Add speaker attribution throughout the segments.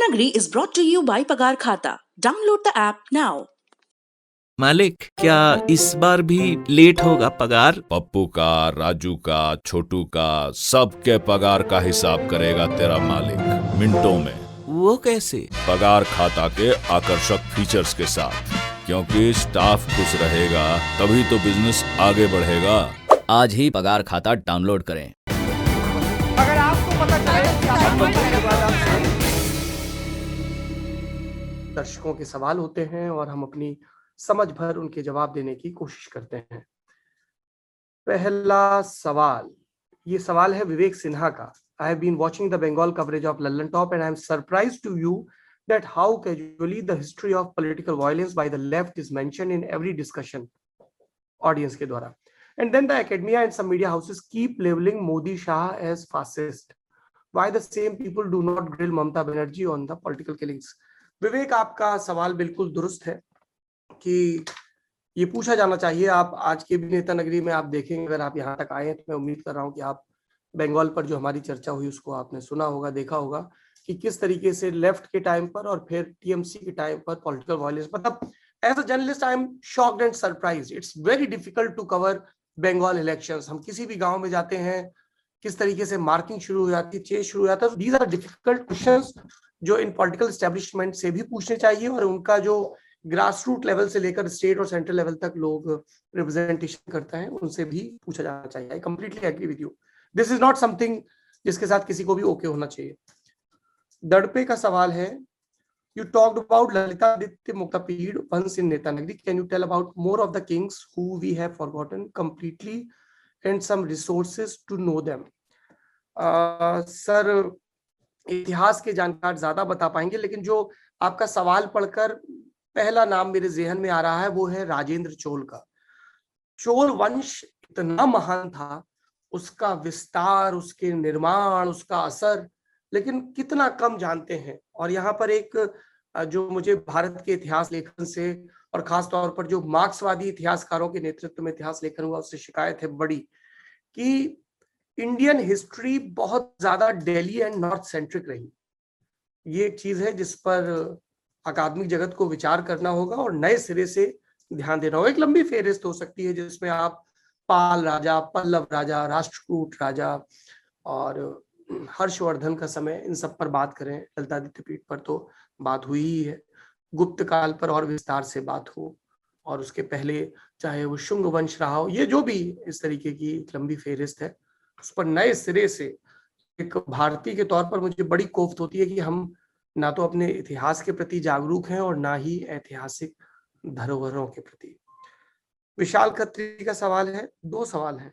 Speaker 1: Nagri is brought to you by Pagar Khata. Download the app now.
Speaker 2: मालिक, क्या इस बार भी लेट होगा पगार?
Speaker 3: पप्पू का, राजू का, छोटू का, सबके पगार का हिसाब करेगा तेरा मालिक मिनटों में।
Speaker 2: वो कैसे?
Speaker 3: पगार खाता के आकर्षक फीचर्स के साथ, क्योंकि स्टाफ खुश रहेगा तभी तो बिजनेस आगे बढ़ेगा।
Speaker 4: आज ही पगार खाता डाउनलोड करें।
Speaker 5: अगर आपको पता चले कि आप बनने के बाद आप दर्शकों के सवाल होते हैं और हम अपनी समझ भर उनके जवाब देने की कोशिश करते हैं। पहला सवाल, ये सवाल है विवेक सिन्हा का। I have been watching the Bengal coverage of Lallan Top and I am surprised to you that how casually the history of political violence by the left is mentioned in every discussion audience के द्वारा. And then the academia and some media houses keep labeling Modi Shah as fascist. Why the same people do not grill Mamata Banerjee on the political killings? विवेक, आपका सवाल बिल्कुल दुरुस्त है कि ये पूछा जाना चाहिए। आप आज के भी नेता नगरी में आप देखेंगे, अगर आप यहाँ तक आए हैं तो मैं उम्मीद कर रहा हूँ कि आप बंगाल पर जो हमारी चर्चा हुई उसको आपने सुना होगा, देखा होगा कि किस तरीके से लेफ्ट के टाइम पर और फिर टीएमसी के टाइम पर पॉलिटिकल वायलेंस, मतलब as a journalist I am shocked and surprised. It's very difficult to cover Bengal elections. हम किसी भी गांव में जाते हैं, किस तरीके से मार्किंग शुरू हो जाती है, चेज शुरू हो जाता है। दीज आर डिफिकल्ट क्वेश्चंस जो इन पॉलिटिकल एस्टेब्लिशमेंट से भी पूछने चाहिए और उनका जो ग्रास रूट लेवल से लेकर स्टेट और सेंट्रल लेवल तक लोग रिप्रेजेंटेशन करते हैं उनसे भी पूछा जाना चाहिए। I completely agree with you. This is not something जिसके साथ किसी को भी ओके होना चाहिए। दड़पे का सवाल है, you talked about Lalitaditya Muktapida once in Neta Nagri. Can you tell about more of the kings who we have forgotten completely and some resources to know them? Sir, इतिहास के जानकार ज्यादा बता पाएंगे, लेकिन जो आपका सवाल पढ़कर पहला नाम मेरे ज़हन में आ रहा है वो है राजेंद्र चोल का। चोल वंश इतना महान था, उसका विस्तार, उसके निर्माण, उसका असर, लेकिन कितना कम जानते हैं। और यहाँ पर एक जो मुझे भारत के इतिहास लेखन से और खास तौर पर जो मार्क्सवादी इतिहासकारों के नेतृत्व में इतिहास लेखन हुआ उससे शिकायत है बड़ी कि इंडियन हिस्ट्री बहुत ज्यादा दिल्ली एंड नॉर्थ सेंट्रिक रही। ये एक चीज है जिस पर अकादमिक जगत को विचार करना होगा और नए सिरे से ध्यान देना होगा। एक लंबी फेहरिस्त हो सकती है जिसमें आप पाल राजा, पल्लव राजा, राष्ट्रकूट राजा और हर्षवर्धन का समय, इन सब पर बात करें। ललितादित्य पीठ पर तो बात हुई ही है, गुप्त काल पर और विस्तार से बात हो, और उसके पहले चाहे वो शुंग वंश रहा हो, ये जो भी इस तरीके की एक लंबी फेहरिस्त है उस पर नए सिरे से एक भारतीय के तौर पर मुझे बड़ी कोफ्त होती है कि हम ना तो अपने इतिहास के प्रति जागरूक हैं और ना ही ऐतिहासिक धरोहरों के प्रति। विशाल खत्री का सवाल है, दो सवाल हैं।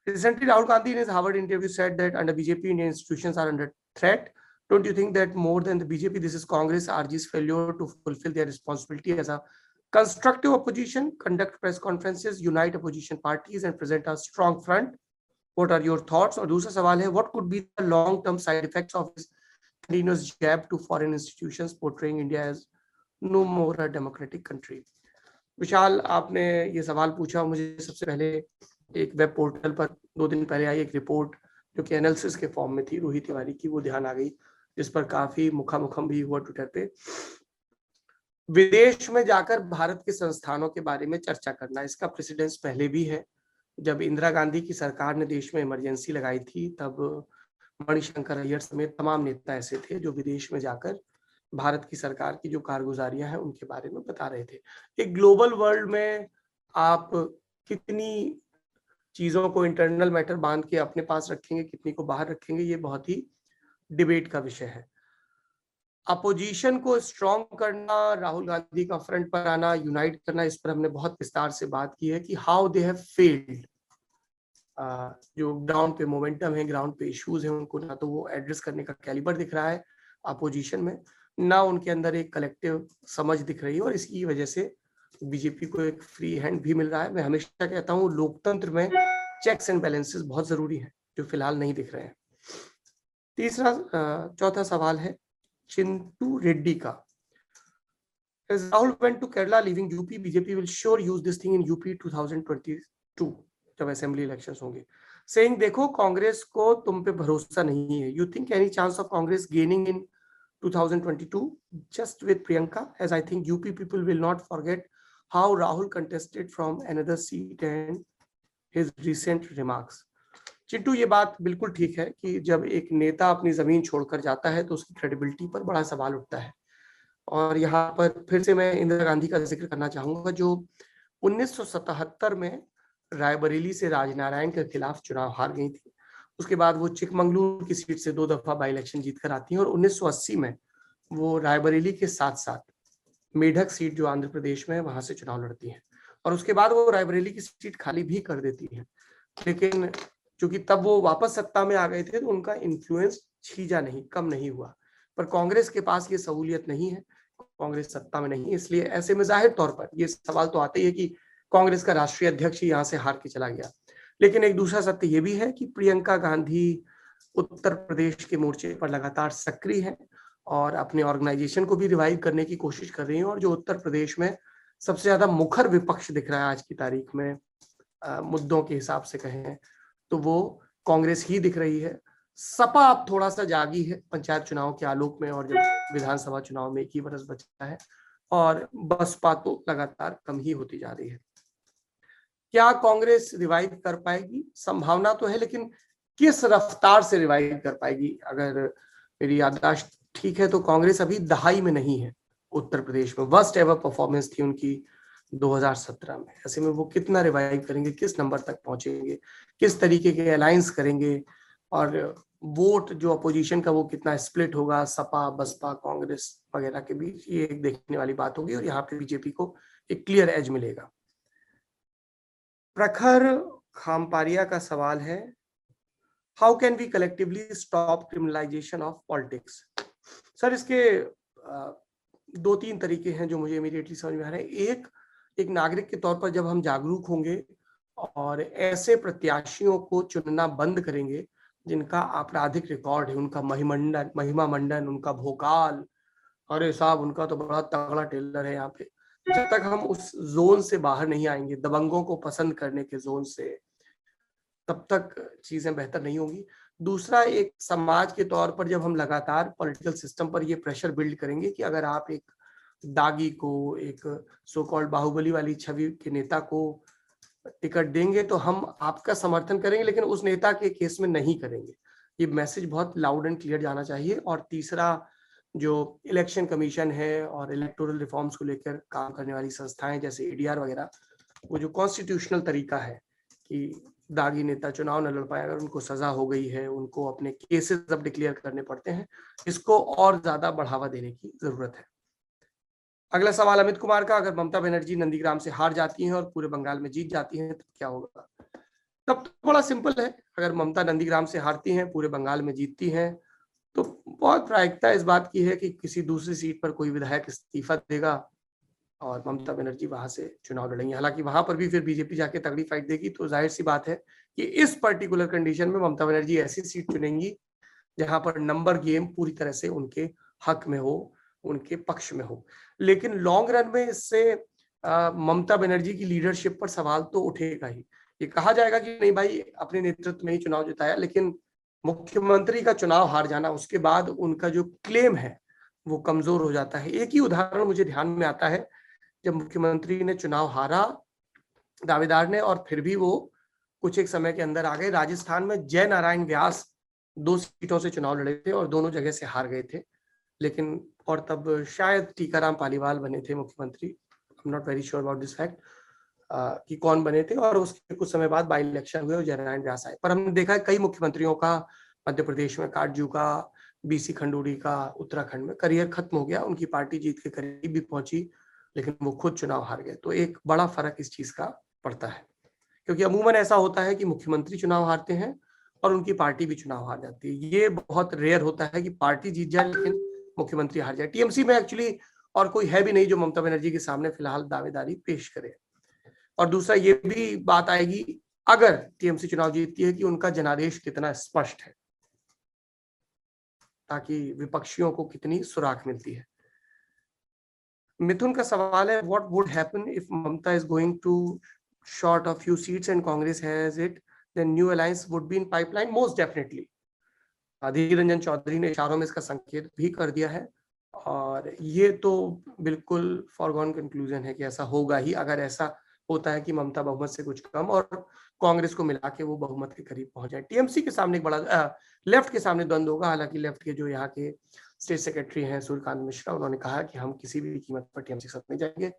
Speaker 5: Recently, Rahul Gandhi in his Harvard interview said that under BJP, Indian institutions are under threat. Don't you think that more than the BJP, this is Congress RG's failure to fulfill their responsibility as a constructive opposition, conduct press conferences, unite opposition parties and present a strong front? What are your thoughts? और दूसरा सवाल है, what could be the long-term side effects of this continuous jab to foreign institutions portraying India as no more a democratic country? विशाल, आपने ये सवाल पूछा, मुझे सबसे पहले एक वेब पोर्टल पर 2 दिन पहले आई एक रिपोर्ट जो कि एनालिसिस के फॉर्म में थी, रोहित तिवारी की, वो ध्यान आ गई, जिस पर काफी मुखामुखम भी हुआ ट्विटर पे। विदेश में जाकर भारत के संस्थानों के बारे में चर्चा करना, इसका प्रेसिडेंस पहले भी है। जब इंदिरा गांधी की सरकार ने देश में इमरजेंसी लगाई थी तब मणिशंकर अय्यर समेत तमाम नेता ऐसे थे जो विदेश में जाकर भारत की सरकार की जो कारगुजारियां हैं उनके बारे में बता रहे थे। एक ग्लोबल वर्ल्ड में आप कितनी चीजों को इंटरनल मैटर बांध के अपने पास रखेंगे, कितनी को बाहर रखेंगे, ये बहुत ही डिबेट का विषय है। अपोजिशन को स्ट्रॉन्ग करना, राहुल गांधी का फ्रंट पर आना, यूनाइट करना, इस पर हमने बहुत विस्तार से बात की है कि हाउ दे हैव फेल्ड। जो ग्राउंड पे मोमेंटम है, ग्राउंड पे इश्यूज हैं, उनको ना तो वो एड्रेस करने का कैलिबर दिख रहा है अपोजिशन में, ना उनके अंदर एक कलेक्टिव समझ दिख रही है, और इसकी वजह से बीजेपी को एक फ्री हैंड भी मिल रहा है। मैं हमेशा कहता हूँ लोकतंत्र में चेक्स एंड बैलेंसेस बहुत जरूरी हैं, जो फिलहाल नहीं दिख रहे हैं। चौथा सवाल है चिंटू रेड्डी का। As Rahul went to Kerala leaving UP, BJP will sure use this thing in UP 2022 जब असेंबली इलेक्शंस होंगे, saying देखो कांग्रेस को तुम पे भरोसा नहीं है। You think any chance of Congress gaining in 2022 just with Priyanka, as I think UP people will not forget how Rahul contested from another seat and his recent remarks. Chintu, ये बात बिल्कुल ठीक है कि जब एक नेता अपनी जमीन छोड़कर जाता है तो उसकी क्रेडिबिलिटी पर बड़ा सवाल उठता है। और यहाँ पर फिर से मैं इंदिरा गांधी का जिक्र करना चाहूंगा, जो 1977 में रायबरेली से राजनारायण के खिलाफ चुनाव हार गई थी। उसके बाद वो चिकमंगलुरु की सीट से 2 दफा बाई इलेक्शन जीतकर आती हैं और 1980 में वो रायबरेली के साथ साथ मेढक सीट जो आंध्र प्रदेश में है वहां से चुनाव लड़ती हैं और उसके बाद वो रायबरेली की सीट खाली भी कर देती है। लेकिन चूंकि तब वो वापस सत्ता में आ गए थे तो उनका इन्फ्लुएंस छीजा नहीं, कम नहीं हुआ। पर कांग्रेस के पास ये सहूलियत नहीं है, कांग्रेस सत्ता में नहीं, इसलिए ऐसे में जाहिर तौर पर ये सवाल तो आता ही है कि कांग्रेस का राष्ट्रीय अध्यक्ष ही यहाँ से हार के चला गया। लेकिन एक दूसरा सत्य ये भी है कि प्रियंका गांधी उत्तर प्रदेश के मोर्चे पर लगातार सक्रिय हैं और अपने ऑर्गेनाइजेशन को भी रिवाइव करने की कोशिश कर रही हैं। और जो उत्तर प्रदेश में सबसे ज्यादा मुखर विपक्ष दिख रहा है आज की तारीख में मुद्दों के हिसाब से कहें तो वो कांग्रेस ही दिख रही है। सपा अब थोड़ा सा जागी है पंचायत चुनाव के आलोक में और जब विधानसभा चुनाव में 1 ही बरस बचा है, और बसपा तो लगातार कम ही होती जा रही है। क्या कांग्रेस रिवाइव कर पाएगी? संभावना तो है, लेकिन किस रफ्तार से रिवाइव कर पाएगी? अगर मेरी याददाश्त ठीक है तो कांग्रेस अभी दहाई में नहीं है उत्तर प्रदेश में। वर्स्ट एवर परफॉर्मेंस थी उनकी 2017 में। ऐसे में वो कितना रिवाइव करेंगे, किस नंबर तक पहुंचेंगे, किस तरीके के अलायंस करेंगे, और वोट जो अपोजिशन का वो कितना स्प्लिट होगा सपा बसपा कांग्रेस वगैरह के बीच, ये एक देखने वाली बात होगी। और यहाँ पे बीजेपी को एक क्लियर एज मिलेगा। प्रखर खामपारिया का सवाल है, how can we collectively stop criminalisation of politics? Sir, इसके 2-3 तरीके हैं जो मुझे इमीडिएटली समझ में आ रहे हैं। एक नागरिक के तौर पर जब हम जागरूक होंगे और ऐसे प्रत्याशियों को चुनना बंद करेंगे जिनका आपराधिक रिकॉर्ड है, उनका महिमा मंडन, उनका भोकाल, अरे साहब उनका तो बड़ा तगड़ा टेलर है यहाँ पे, जब तक हम उस जोन से बाहर नहीं आएंगे, दबंगों को पसंद करने के जोन से, तब तक चीजें बेहतर नहीं होंगी। दूसरा, एक समाज के तौर पर जब हम लगातार पॉलिटिकल सिस्टम पर ये प्रेशर बिल्ड करेंगे कि अगर आप एक दागी को, एक सो कॉल्ड बाहुबली वाली छवि के नेता को टिकट देंगे तो हम आपका समर्थन करेंगे, लेकिन उस नेता के केस में नहीं करेंगे। ये मैसेज बहुत लाउड एंड क्लियर जाना चाहिए। और तीसरा, जो इलेक्शन कमीशन है और इलेक्टोरल रिफॉर्म्स को लेकर काम करने वाली संस्थाएं जैसे ADR वगैरह, वो जो कॉन्स्टिट्यूशनल तरीका है कि दागी नेता चुनाव न लड़ पाए, अगर उनको सजा हो गई है, उनको अपने केसेस अब डिक्लेयर करने पड़ते हैं, इसको और ज्यादा बढ़ावा देने की जरूरत है। अगला सवाल अमित कुमार का, अगर ममता बनर्जी नंदीग्राम से हार जाती हैं और पूरे बंगाल में जीत जाती हैं तो क्या होगा? तब तो बड़ा सिंपल है, अगर ममता नंदीग्राम से हारती हैं, पूरे बंगाल में जीतती हैं, तो बहुत प्रायिकता इस बात की है कि किसी दूसरी सीट पर कोई विधायक इस्तीफा देगा और ममता बनर्जी वहां से चुनाव लड़ेंगी। हालांकि वहां पर भी फिर बीजेपी जाके तगड़ी फाइट देगी, तो जाहिर सी बात है कि इस पर्टिकुलर कंडीशन में ममता बनर्जी ऐसी सीट चुनेंगी जहां पर नंबर गेम पूरी तरह से उनके हक में हो, उनके पक्ष में हो। लेकिन लॉन्ग रन में इससे ममता बनर्जी की लीडरशिप पर सवाल तो उठेगा ही। ये कहा जाएगा कि नहीं भाई, अपने नेतृत्व में ही चुनाव जिताया, लेकिन मुख्यमंत्री का चुनाव हार जाना, उसके बाद उनका जो क्लेम है वो कमजोर हो जाता है। एक ही उदाहरण मुझे ध्यान में आता है, जब मुख्यमंत्री ने चुनाव हारा दावेदार ने, और फिर भी वो कुछ एक समय के अंदर आ गए। राजस्थान में जय नारायण व्यास 2 सीटों से चुनाव लड़े थे और दोनों जगह से हार गए थे। लेकिन और तब शायद टीकाराम पालीवाल बने थे मुख्यमंत्री, I am not very sure about this fact कि कौन बने थे, और उसके कुछ समय बाद बाई इलेक्शन हुए और जय नारायण व्यास आए। पर हमने देखा है कई मुख्यमंत्रियों का, मध्य प्रदेश में काटजू का, BC खंडूरी का उत्तराखंड में करियर खत्म हो गया, उनकी पार्टी जीत के करीब भी पहुंची लेकिन वो खुद चुनाव हार गए। तो एक बड़ा फर्क इस चीज का पड़ता है, क्योंकि अमूमन ऐसा होता है कि मुख्यमंत्री चुनाव हारते हैं और उनकी पार्टी भी चुनाव हार जाती है। ये बहुत रेयर होता है कि पार्टी जीत जाए लेकिन मुख्यमंत्री हार जाए। TMC में एक्चुअली और कोई है भी नहीं जो ममता बनर्जी के सामने फिलहाल दावेदारी पेश करे। और दूसरा ये भी बात आएगी अगर TMC चुनाव जीतती है कि उनका जनादेश कितना स्पष्ट है, ताकि विपक्षियों को कितनी सुराख मिलती है। मिथुन का सवाल है, what would happen if Mamata is going to short of few seats and Congress has it, then new alliance would be in pipeline? Most definitely. Adhir Ranjan Chowdhury ने इशारों में इसका संकेत भी कर दिया है और ये तो बिल्कुल फॉरगॉन कंक्लूजन है कि ऐसा होगा ही। अगर ऐसा होता है कि ममता बहुमत से कुछ कम और कांग्रेस को मिला के वो बहुमत के करीब पहुंच जाए, टीएमसी के सामने एक बड़ा लेफ्ट के सामने द्वंद होगा। हालांकि लेफ्ट के जो यहाँ के स्टेट सेक्रेटरी हैं सूर्यकांत मिश्रा, उन्होंने कहा कि हम किसी भी कीमत पर टीएमसी के साथ नहीं जाएंगे।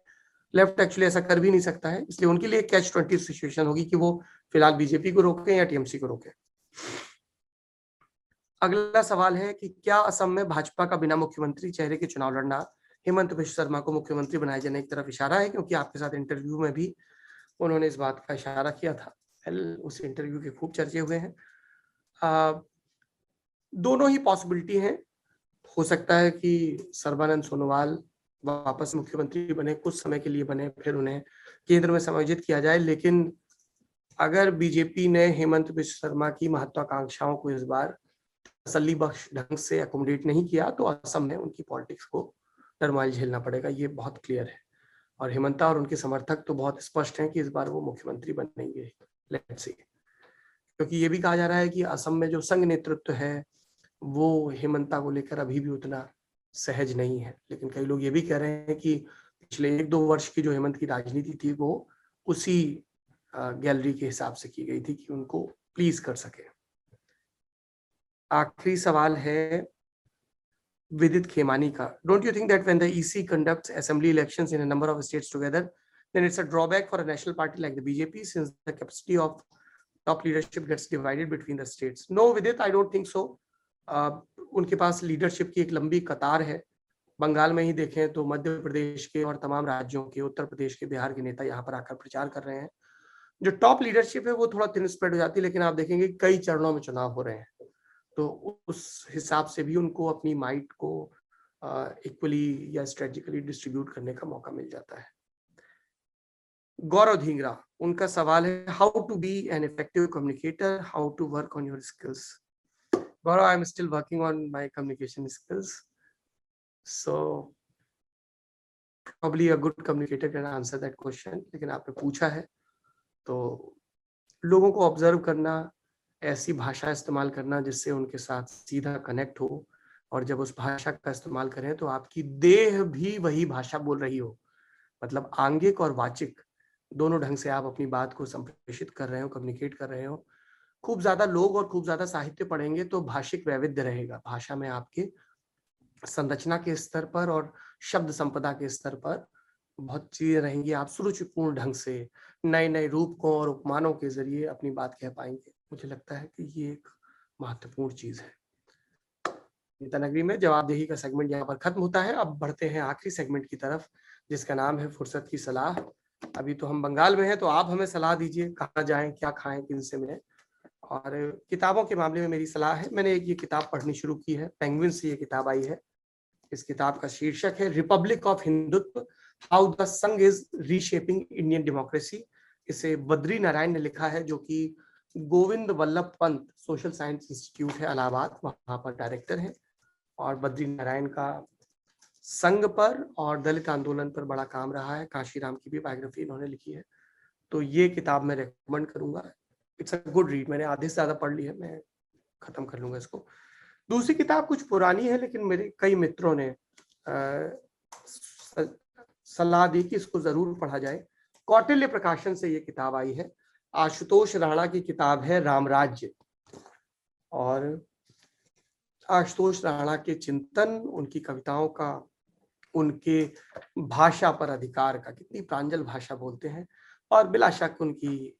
Speaker 5: लेफ्ट एक्चुअली ऐसा कर भी नहीं सकता है, इसलिए उनके लिए कैच 20 सिचुएशन होगी कि वो फिलहाल बीजेपी को रोके या टीएमसी को रोके। अगला सवाल है कि क्या असम में भाजपा का बिना मुख्यमंत्री चेहरे के चुनाव लड़ना हेमंत बिश्व शर्मा को मुख्यमंत्री बनाए जाने की तरफ इशारा है? क्योंकि आपके साथ इंटरव्यू में भी उन्होंने इस बात का इशारा किया था। उस इंटरव्यू के खूब चर्चे हुए हैं। दोनों ही पॉसिबिलिटी हैं। हो सकता है कि सर्बानंद सोनोवाल वापस मुख्यमंत्री बने, कुछ समय के लिए बने, फिर उन्हें केंद्र में समायोजित किया जाए। लेकिन अगर बीजेपी ने हेमंत बिश्व शर्मा की महत्वाकांक्षाओं को इस बार तसल्ली बख्श ढंग से अकोमोडेट नहीं किया तो असम में उनकी पॉलिटिक्स को टर्मोइल झेलना पड़ेगा, ये बहुत क्लियर है। और हेमंता और उनके समर्थक तो बहुत स्पष्ट हैं कि इस बार वो मुख्यमंत्री बनेंगे। Let's see. क्योंकि ये भी कहा जा रहा है कि असम में जो संघ नेतृत्व है वो हेमंता को लेकर अभी भी उतना सहज नहीं है। लेकिन कई लोग ये भी कह रहे हैं कि पिछले 1-2 वर्ष की जो हेमंत की राजनीति थी वो उसी गैलरी के हिसाब से की गई थी कि उनको प्लीज कर सके। आखिरी सवाल है विदित खेमानी का। Don't you think that when the EC conducts assembly elections in a number of states together then it's a drawback for a national party like the BJP since the capacity of top leadership gets divided between the states? No Vidit, I don't think so. उनके पास leadership की एक लंबी कतार है। बंगाल में ही देखें तो मध्य प्रदेश के और तमाम राज्यों के, उत्तर प्रदेश के, बिहार के नेता यहाँ पर आकर प्रचार कर रहे हैं। जो टॉप लीडरशिप है वो थोड़ा थिन स्प्रेड हो जाती है, लेकिन आप देखेंगे कई चरणों में चुनाव हो रहे हैं, तो उस हिसाब से भी उनको अपनी माइट को इक्वली या स्ट्रेटेजिकली डिस्ट्रीब्यूट करने का मौका मिल जाता है। गौरव धींगरा, उनका सवाल है how to be an effective communicator, how to work on your skills? Gaurav, I am still working on my communication skills, so probably a good communicator can answer that question। लेकिन आपने पूछा है तो लोगों को ऑब्जर्व करना, ऐसी भाषा इस्तेमाल करना जिससे उनके साथ सीधा कनेक्ट हो, और जब उस भाषा का इस्तेमाल करें तो आपकी देह भी वही भाषा बोल रही हो, मतलब आंगिक और वाचिक दोनों ढंग से आप अपनी बात को संप्रेषित कर रहे हो, कम्युनिकेट कर रहे हो। खूब ज्यादा लोग और खूब ज्यादा साहित्य पढ़ेंगे तो भाषिक वैविध्य रहेगा, भाषा में आपके संरचना के स्तर पर और शब्द संपदा के स्तर पर बहुत चीजें रहेंगी। आप सुरुचिपूर्ण ढंग से नए नए रूपों और उपमानों के जरिए अपनी बात कह पाएंगे। मुझे लगता है कि ये एक महत्वपूर्ण चीज है। नेता नगरी में जवाबदेही का सेगमेंट यहाँ पर खत्म होता है। अब बढ़ते हैं आखिरी सेगमेंट की तरफ, जिसका नाम है फुर्सत की सलाह। अभी तो हम बंगाल में हैं, तो आप हमें सलाह दीजिए, कहाँ जाएं, क्या खाएं, किनसे मिलें। और किताबों के मामले में मेरी सलाह है, मैंने ये किताब पढ़नी शुरू की है, पेंगुइन से ये किताब आई है। इस किताब का शीर्षक है Republic of Hindutva, how the संघ इज रीशेपिंग इंडियन डेमोक्रेसी। इसे बद्री नारायण ने लिखा है, जो कि Govind Vallabh Pant social science institute है इलाहाबाद, वहां पर डायरेक्टर है। और बद्री नारायण का संघ पर और दलित आंदोलन पर बड़ा काम रहा है। काशीराम की भी बायोग्राफी इन्होंने लिखी है, तो ये किताब मैं रेकमेंड करूंगा। इट्स अ गुड रीड, मैंने आधे से ज्यादा पढ़ ली है, मैं खत्म कर लूंगा इसको। दूसरी किताब कुछ पुरानी है, लेकिन मेरे कई मित्रों ने सलाह दी कि इसको जरूर पढ़ा जाए। कौटिल्य प्रकाशन से ये किताब आई है, आशुतोष राणा की किताब है रामराज्य। और आशुतोष राणा के चिंतन, उनकी कविताओं का, उनके भाषा पर अधिकार का, कितनी प्रांजल भाषा बोलते हैं, और बिला शक उनकी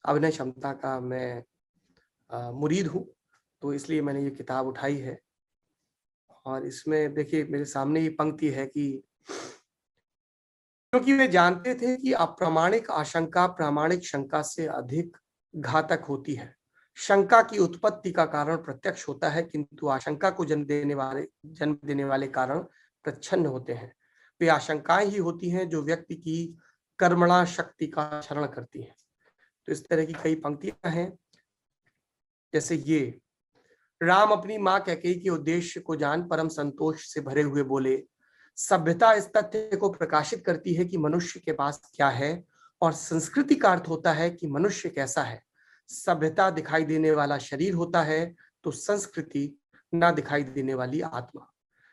Speaker 5: अभिनय क्षमता का मैं मुरीद हूँ, तो इसलिए मैंने ये किताब उठाई है। और इसमें देखिए मेरे सामने ये पंक्ति है कि क्योंकि वे जानते थे कि अप्रामाणिक आशंका प्रामाणिक शंका से अधिक घातक होती है। शंका की उत्पत्ति का कारण प्रत्यक्ष होता है, किंतु आशंका को जन्म देने वाले कारण प्रच्छन्न होते हैं। वे आशंकाएं ही होती हैं जो व्यक्ति की कर्मणा शक्ति का क्षरण करती हैं। तो इस तरह की कई पंक्तियां हैं, जैसे ये, राम अपनी माँ कैकेयी के उद्देश्य को जान परम संतोष से भरे हुए बोले, सभ्यता इस तथ्य को प्रकाशित करती है कि मनुष्य के पास क्या है, और संस्कृति का अर्थ होता है कि मनुष्य कैसा है। सभ्यता दिखाई देने वाला शरीर होता है, तो संस्कृति ना दिखाई देने वाली आत्मा।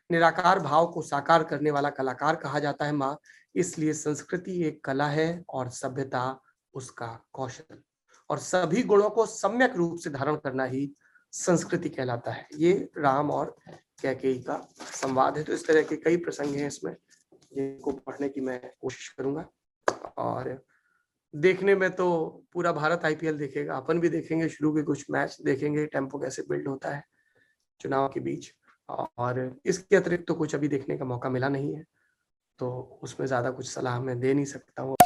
Speaker 5: निराकार भाव को साकार करने वाला कलाकार कहा जाता है माँ। इसलिए संस्कृति एक कला है और सभ्यता उसका कौशल, और सभी गुणों को सम्यक रूप से धारण करना ही संस्कृति कहलाता है। ये राम और कैकेयी का संवाद है। तो इस तरह के कई प्रसंग हैं इसमें, जिनको पढ़ने की मैं कोशिश करूंगा। और देखने में तो पूरा भारत आईपीएल देखेगा, अपन भी देखेंगे, शुरू के कुछ मैच देखेंगे, टेम्पो कैसे बिल्ड होता है चुनाव के बीच। और इसके अतिरिक्त तो कुछ अभी देखने का मौका मिला नहीं है, तो उसमें ज्यादा कुछ सलाह मैं दे नहीं सकता हूँ।